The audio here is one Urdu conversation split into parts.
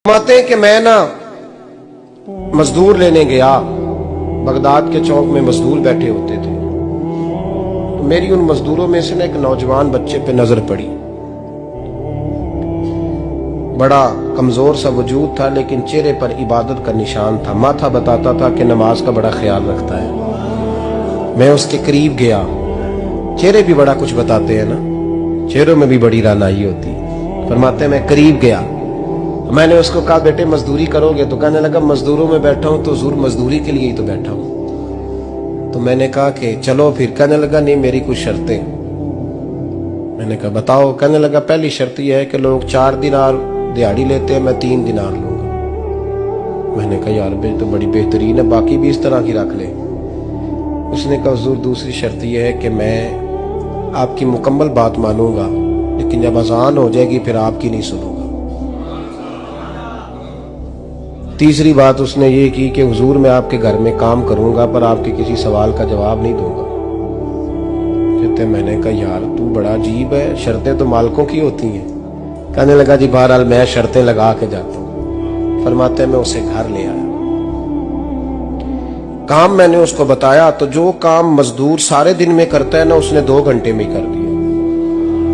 فرماتے ہیں کہ میں نا مزدور لینے گیا، بغداد کے چوک میں مزدور بیٹھے ہوتے تھے، تو میری ان مزدوروں میں سے نا ایک نوجوان بچے پہ نظر پڑی۔ بڑا کمزور سا وجود تھا لیکن چہرے پر عبادت کا نشان تھا، ماتھا بتاتا تھا کہ نماز کا بڑا خیال رکھتا ہے۔ میں اس کے قریب گیا، چہرے بھی بڑا کچھ بتاتے ہیں نا، چہروں میں بھی بڑی رانائی ہوتی ہے۔ فرماتے ہیں میں قریب گیا، میں نے اس کو کہا بیٹے مزدوری کرو گے؟ تو کہنے لگا مزدوروں میں بیٹھا ہوں تو حضور مزدوری کے لیے ہی تو بیٹھا ہوں۔ تو میں نے کہا کہ چلو پھر۔ کہنے لگا نہیں میری کچھ شرطیں۔ میں نے کہا بتاؤ؟ کہنے لگا پہلی شرط یہ ہے کہ لوگ 4 دینار دیہاڑی لیتے ہیں، میں 3 دینار لوں گا۔ میں نے کہا یار بھائی تو بڑی بہترین ہے، باقی بھی اس طرح کی رکھ لے۔ اس نے کہا حضور دوسری شرط یہ ہے کہ میں آپ کی مکمل بات مانوں گا لیکن جب اذان ہو جائے گی پھر آپ کی نہیں سنوں گا۔ تیسری بات اس نے یہ کی کہ حضور میں آپ کے گھر میں کام کروں گا پر آپ کے کسی سوال کا جواب نہیں دوں گا۔ کہتے میں نے کہا یار تو بڑا عجیب ہے، شرطیں تو مالکوں کی ہوتی ہیں۔ کہنے لگا جی بہرحال میں شرطیں لگا کے جاتا ہوں۔ فرماتے ہیں میں اسے گھر لے آیا، کام میں نے اس کو بتایا تو جو کام مزدور سارے دن میں کرتا ہے نا اس نے 2 گھنٹے میں ہی کر دیا۔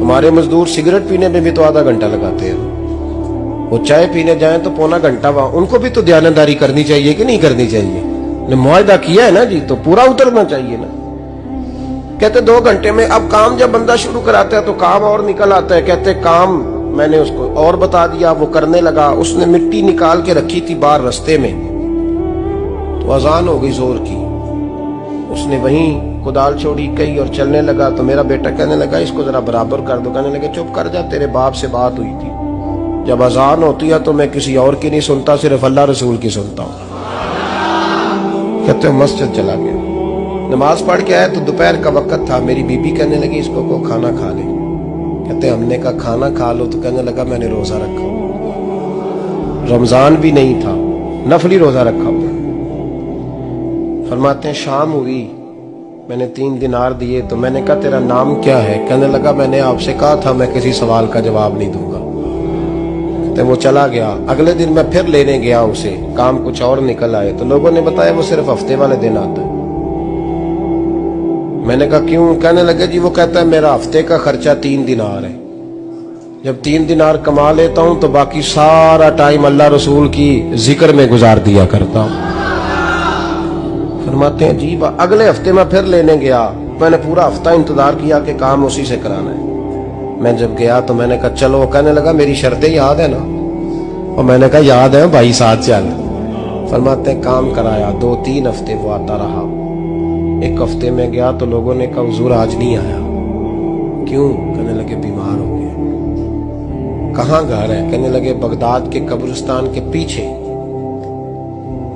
ہمارے مزدور سگریٹ پینے میں بھی تو آدھا گھنٹہ لگاتے ہیں، وہ چائے پینے جائیں تو پونا گھنٹہ وہاں۔ ان کو بھی تو دیانتداری کرنی چاہیے کہ نہیں کرنی چاہیے؟ نے معاہدہ کیا ہے نا جی تو پورا اترنا چاہیے نا۔ کہتے 2 گھنٹے میں۔ اب کام جب بندہ شروع کراتا ہے تو کام اور نکل آتا ہے۔ کہتے کام میں نے اس کو اور بتا دیا، وہ کرنے لگا۔ اس نے مٹی نکال کے رکھی تھی باہر رستے میں، تو اذان ہو گئی زور کی، اس نے وہیں کدال چھوڑی کئی اور چلنے لگا۔ تو میرا بیٹا کہنے لگا اس کو ذرا برابر کر دو۔ کہنے لگا چپ کر جا، تیرے باپ سے بات ہوئی تھی، جب اذان ہوتی ہے تو میں کسی اور کی نہیں سنتا، صرف اللہ رسول کی سنتا ہوں۔ کہتے ہیں مسجد چلا گیا، نماز پڑھ کے آیا تو دوپہر کا وقت تھا۔ میری بی بی کہنے لگی اس کو کھانا کھا لے۔ کہتے ہیں ہم نے کہا کھانا کھا لو، تو کہنے لگا میں نے روزہ رکھا ہوا، رمضان بھی نہیں تھا، نفلی روزہ رکھا ہوا۔ فرماتے ہیں شام ہوئی، میں نے 3 دینار دیے تو میں نے کہا تیرا نام کیا ہے؟ کہنے لگا میں نے آپ سے کہا تھا میں کسی سوال کا جواب نہیں دوں گا۔ تو وہ چلا گیا۔ اگلے دن میں پھر لینے گیا اسے، کام کچھ اور نکل آئے تو لوگوں نے بتایا وہ صرف ہفتے والے دن آتا ہے۔ میں نے کہا کیوں؟ کہنے لگے جی وہ کہتا ہے میرا ہفتے کا خرچہ 3 دینار ہے، جب 3 دینار کما لیتا ہوں تو باقی سارا ٹائم اللہ رسول کی ذکر میں گزار دیا کرتا ہوں۔ فرماتے ہیں جی اگلے ہفتے میں پھر لینے گیا، میں نے پورا ہفتہ انتظار کیا کہ کام اسی سے کرانا ہے۔ میں جب گیا تو میں نے کہا چلو، کہنے لگا میری شرطیں یاد ہے نا؟ اور میں نے کہا یاد ہے بھائی ساتھ چل۔ فرماتے ہیں کام کرایا، 2-3 ہفتے وہ آتا رہا۔ ایک ہفتے میں گیا تو لوگوں نے کہا حضور آج نہیں آیا، کیوں؟ کہنے لگے بیمار ہو گئے۔ کہاں گھر ہے؟ کہنے لگے بغداد کے قبرستان کے پیچھے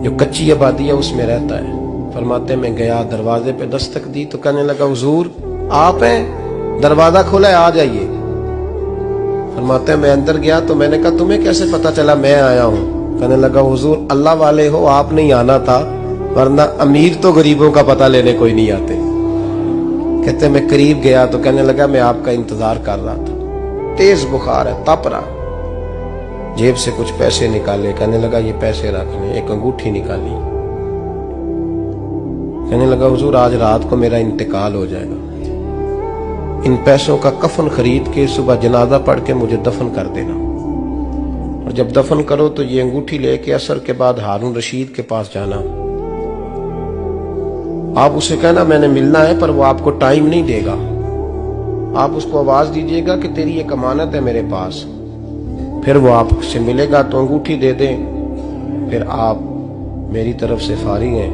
جو کچی آبادی ہے اس میں رہتا ہے۔ فرماتے میں گیا، دروازے پہ دستک دی تو کہنے لگا حضور آپ ہیں؟ دروازہ کھولا ہے آ جائیے۔ فرماتے ہیں میں اندر گیا تو میں نے کہا تمہیں کیسے پتا چلا میں آیا ہوں؟ کہنے لگا حضور اللہ والے ہو آپ نہیں آنا تھا، ورنہ امیر تو غریبوں کا پتہ لینے کوئی نہیں آتے۔ کہتے میں قریب گیا تو کہنے لگا میں آپ کا انتظار کر رہا تھا، تیز بخار ہے، تپ رہا۔ جیب سے کچھ پیسے نکالے، کہنے لگا یہ پیسے رکھ لیں۔ ایک انگوٹھی نکالی، کہنے لگا حضور آج رات کو میرا انتقال ہو جائے گا، ان پیسوں کا کفن خرید کے صبح جنازہ پڑھ کے مجھے دفن کر دینا، اور جب دفن کرو تو یہ انگوٹھی لے کے عصر کے بعد ہارون رشید کے پاس جانا، آپ اسے کہنا میں نے ملنا ہے پر وہ آپ کو ٹائم نہیں دے گا، آپ اس کو آواز دیجیے گا کہ تیری ایک امانت ہے میرے پاس، پھر وہ آپ سے ملے گا تو انگوٹھی دے دیں، پھر آپ میری طرف سے فارغ ہیں۔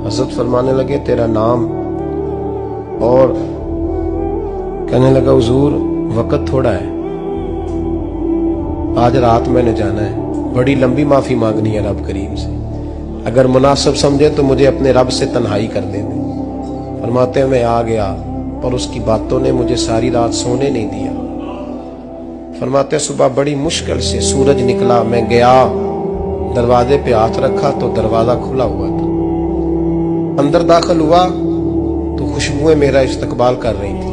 حضرت فرمانے لگے تیرا نام؟ اور کہنے لگا حضور وقت تھوڑا ہے، آج رات میں نے جانا ہے، بڑی لمبی معافی مانگنی ہے رب کریم سے، اگر مناسب سمجھے تو مجھے اپنے رب سے تنہائی کر دے دیں۔ فرماتے ہیں میں آ گیا اور اس کی باتوں نے مجھے ساری رات سونے نہیں دیا۔ فرماتے ہیں صبح بڑی مشکل سے سورج نکلا، میں گیا دروازے پہ ہاتھ رکھا تو دروازہ کھلا ہوا تھا، اندر داخل ہوا تو خوشبوئیں میرا استقبال کر رہی تھی،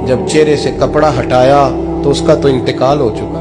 جب چہرے سے کپڑا ہٹایا تو اس کا تو انتقال ہو چکا۔